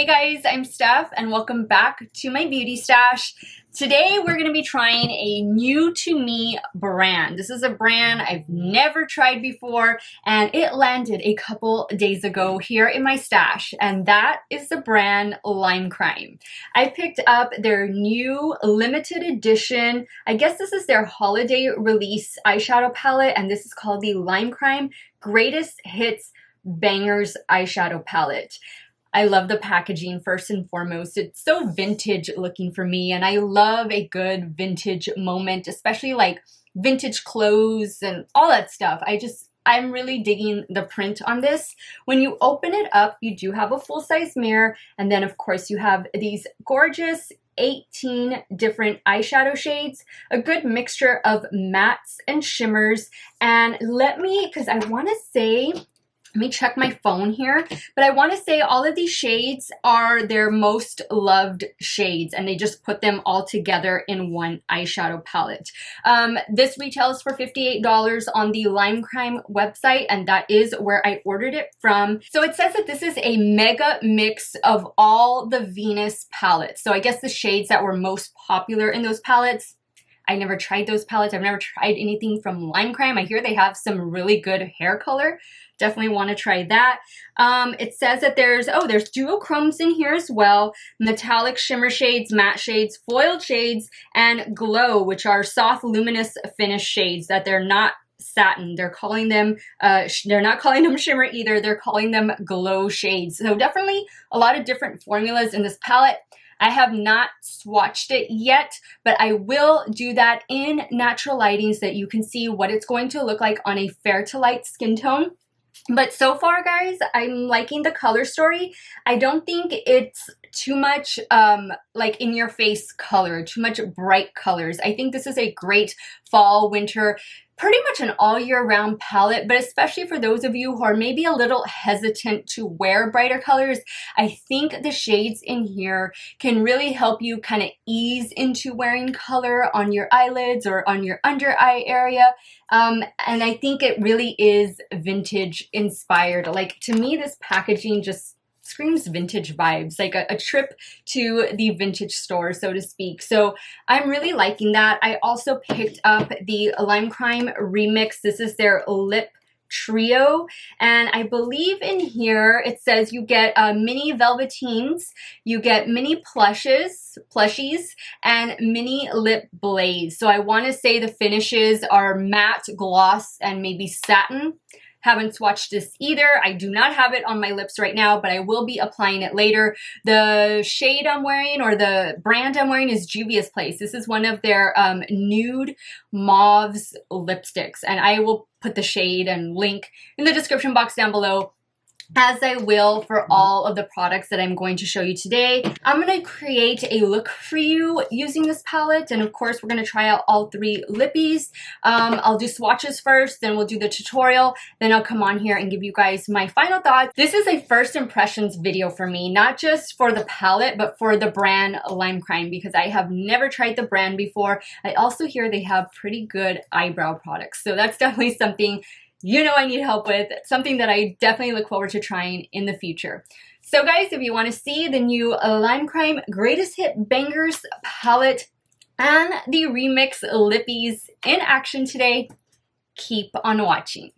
Hey guys, I'm Steph and welcome back to my beauty stash. Today we're going to be trying a new to me brand. This is a brand I've never tried before and it landed a couple days ago here in my stash, and that is the brand Lime Crime. I picked up their new limited edition, I guess this is their holiday release eyeshadow palette, and this is called the Lime Crime Greatest Hits Bangers eyeshadow palette. I love the packaging first and foremost. It's so vintage looking for me, and I love a good vintage moment, especially like vintage clothes and all that stuff. I'm really digging the print on this. When you open it up, you do have a full-size mirror, and then of course you have these gorgeous 18 different eyeshadow shades, a good mixture of mattes and shimmers. And let me check my phone here, but I want to say all of these shades are their most loved shades, and they just put them all together in one eyeshadow palette. This retails for $58 on the Lime Crime website, and that is where I ordered it from. So it says that this is a mega mix of all the Venus palettes. So I guess the shades that were most popular in those palettes. I never tried those palettes. I've never tried anything from Lime Crime. I hear they have some really good hair color. Definitely want to try that. It says that there's duochromes in here as well. Metallic shimmer shades, matte shades, foiled shades, and glow, which are soft luminous finish shades that they're not satin. They're calling them, they're not calling them shimmer either. They're calling them glow shades. So definitely a lot of different formulas in this palette. I have not swatched it yet, but I will do that in natural lighting so that you can see what it's going to look like on a fair to light skin tone. But so far, guys, I'm liking the color story. I don't think it's too much like in your face color, too much bright colors. I think this is a great fall, winter, pretty much an all year round palette, but especially for those of you who are maybe a little hesitant to wear brighter colors, I think the shades in here can really help you kind of ease into wearing color on your eyelids or on your under eye area. And I think it really is vintage inspired. Like, to me, this packaging just screams vintage vibes, like a trip to the vintage store, so to speak. So I'm really liking that. I also picked up the Lime Crime REMIX. This is their lip trio, and I believe in here it says you get mini velveteens, you get mini plushies, and mini lip blaze. So I want to say the finishes are matte, gloss, and maybe satin. Haven't swatched this either. I do not have it on my lips right now, but I will be applying it later. The shade I'm wearing, or the brand I'm wearing, is Juvia's Place. This is one of their nude mauves lipsticks, and I will put the shade and link in the description box down below, as I will for all of the products that I'm going to show you today. I'm going to create a look for you using this palette, and of course we're going to try out all three lippies. I'll do swatches first, then we'll do the tutorial, then I'll come on here and give you guys my final thoughts. This is a first impressions video for me, not just for the palette, but for the brand Lime Crime, because I have never tried the brand before. I also hear they have pretty good eyebrow products, so that's definitely something I need help with, something that I definitely look forward to trying in the future. So guys, if you want to see the new Lime Crime Greatest Hit Bangers palette and the REMIX lippies in action today, keep on watching.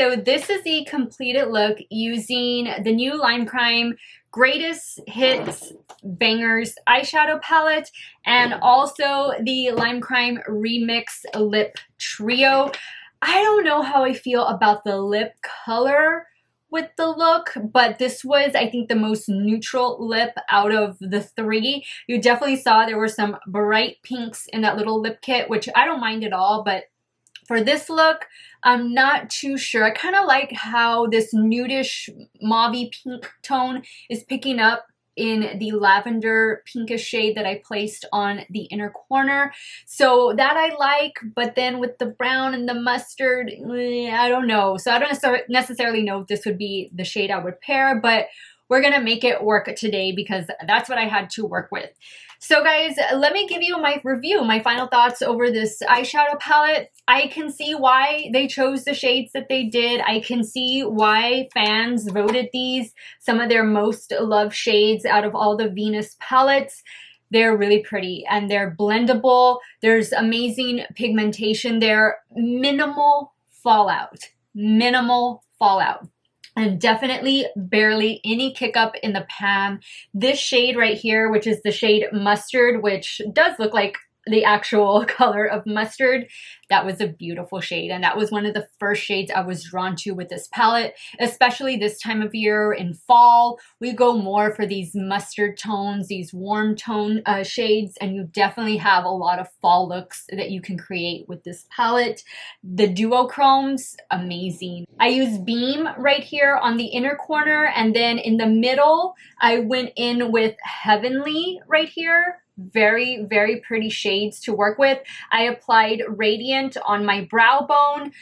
so this is the completed look using the new Lime Crime Greatest Hits Bangers eyeshadow palette and also the Lime Crime Remix Lip Trio. I don't know how I feel about the lip color with the look, but this was, I think, the most neutral lip out of the three. You definitely saw there were some bright pinks in that little lip kit, which I don't mind at all, but for this look, I'm not too sure. I kind of like how this nudish mauvey pink tone is picking up in the lavender pinkish shade that I placed on the inner corner. So that I like, but then with the brown and the mustard, I don't know. So I don't necessarily know if this would be the shade I would pair, but we're gonna make it work today because that's what I had to work with. So guys, let me give you my review, my final thoughts over this eyeshadow palette. I can see why they chose the shades that they did. I can see why fans voted these some of their most loved shades out of all the Venus palettes. They're really pretty and they're blendable. There's amazing pigmentation there. Minimal fallout. Minimal fallout. And definitely barely any kick up in the pan. This shade right here, which is the shade Mustard, which does look like the actual color of mustard, that was a beautiful shade. And that was one of the first shades I was drawn to with this palette, especially this time of year in fall. We go more for these mustard tones, these warm tone shades, and you definitely have a lot of fall looks that you can create with this palette. The duochromes, amazing. I use Beam right here on the inner corner, and then in the middle, I went in with Heavenly right here. Very, very pretty shades to work with. I applied Radiant on my brow bone.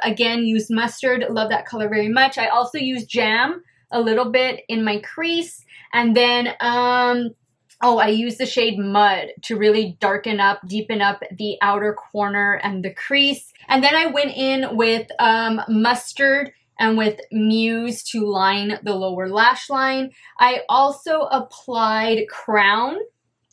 Again, used Mustard. Love that color very much. I also used Jam a little bit in my crease. And then, I used the shade Mud to really darken up, deepen up the outer corner and the crease. And then I went in with Mustard and with Muse to line the lower lash line. I also applied Crown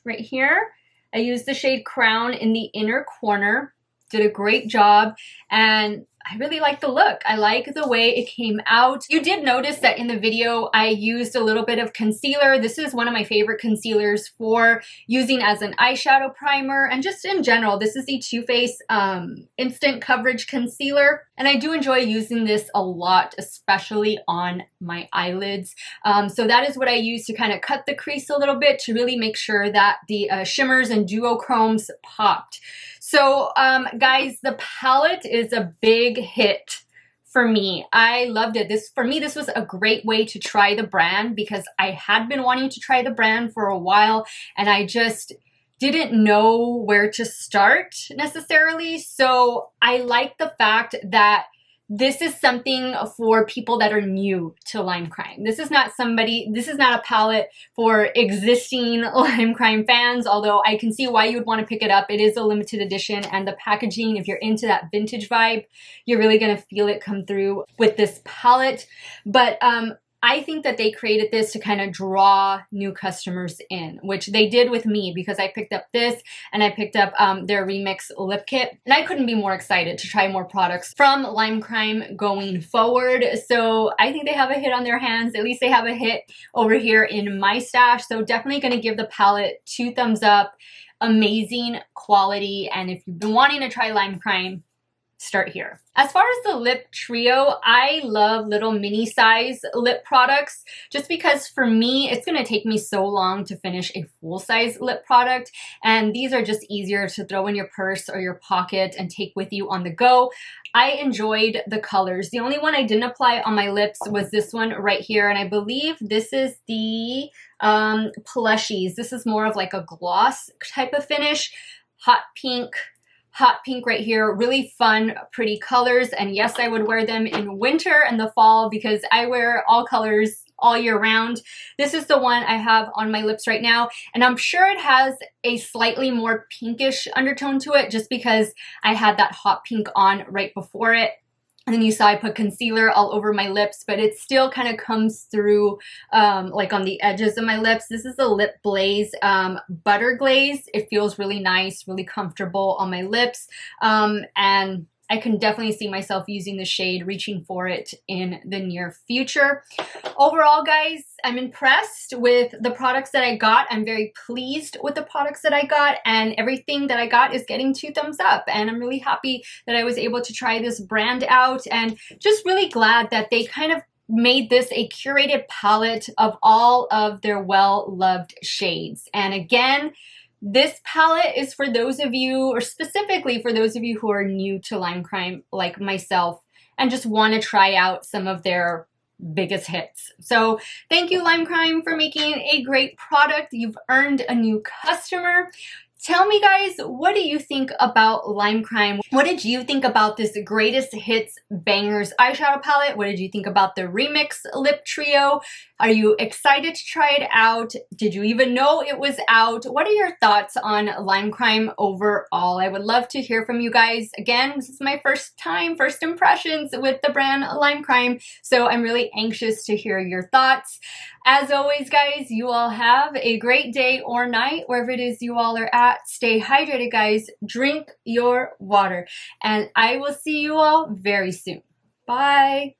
right here. I used the shade Crown in the inner corner. Did a great job, and I really like the look. I like the way it came out. You did notice that in the video I used a little bit of concealer. This is one of my favorite concealers for using as an eyeshadow primer, and just in general, this is the Too Faced Instant Coverage Concealer, and I do enjoy using this a lot, especially on my eyelids. So that is what I use to kind of cut the crease a little bit to really make sure that the shimmers and duochromes popped. So guys, the palette is a big hit for me. I loved it. For me, this was a great way to try the brand because I had been wanting to try the brand for a while and I just didn't know where to start necessarily. So I like the fact that this is something for people that are new to Lime Crime. This is not a palette for existing Lime Crime fans, although I can see why you would want to pick it up. It is a limited edition, and the packaging, if you're into that vintage vibe, you're really going to feel it come through with this palette. But I think that they created this to kind of draw new customers in, which they did with me because I picked up this and I picked up their Remix Lip Kit. And I couldn't be more excited to try more products from Lime Crime going forward. So I think they have a hit on their hands. At least they have a hit over here in my stash. So definitely going to give the palette 2 thumbs up. Amazing quality. And if you've been wanting to try Lime Crime, start here. As far as the lip trio, I love little mini size lip products just because for me, it's going to take me so long to finish a full size lip product. And these are just easier to throw in your purse or your pocket and take with you on the go. I enjoyed the colors. The only one I didn't apply on my lips was this one right here. And I believe this is the Plushies. This is more of like a gloss type of finish. Hot pink right here. Really fun, pretty colors. And yes, I would wear them in winter and the fall because I wear all colors all year round. This is the one I have on my lips right now. And I'm sure it has a slightly more pinkish undertone to it just because I had that hot pink on right before it. And then you saw I put concealer all over my lips, but it still kind of comes through like on the edges of my lips. This is the Lip Blaze Butter Glaze. It feels really nice, really comfortable on my lips. And I can definitely see myself using the shade, reaching for it in the near future. Overall, guys, I'm impressed with the products that I got. I'm very pleased with the products that I got, and everything that I got is getting 2 thumbs up. And I'm really happy that I was able to try this brand out, and just really glad that they kind of made this a curated palette of all of their well-loved shades. And again, this palette is for those of you, or specifically for those of you who are new to Lime Crime like myself and just want to try out some of their biggest hits. So thank you, Lime Crime, for making a great product. You've earned a new customer. Tell me, guys, what do you think about Lime Crime? What did you think about this Greatest Hits Bangers eyeshadow palette? What did you think about the Remix Lip Trio? Are you excited to try it out? Did you even know it was out? What are your thoughts on Lime Crime overall? I would love to hear from you guys. Again, this is my first impressions with the brand Lime Crime, so I'm really anxious to hear your thoughts. As always, guys, you all have a great day or night, wherever it is you all are at. Stay hydrated, guys. Drink your water. And I will see you all very soon. Bye.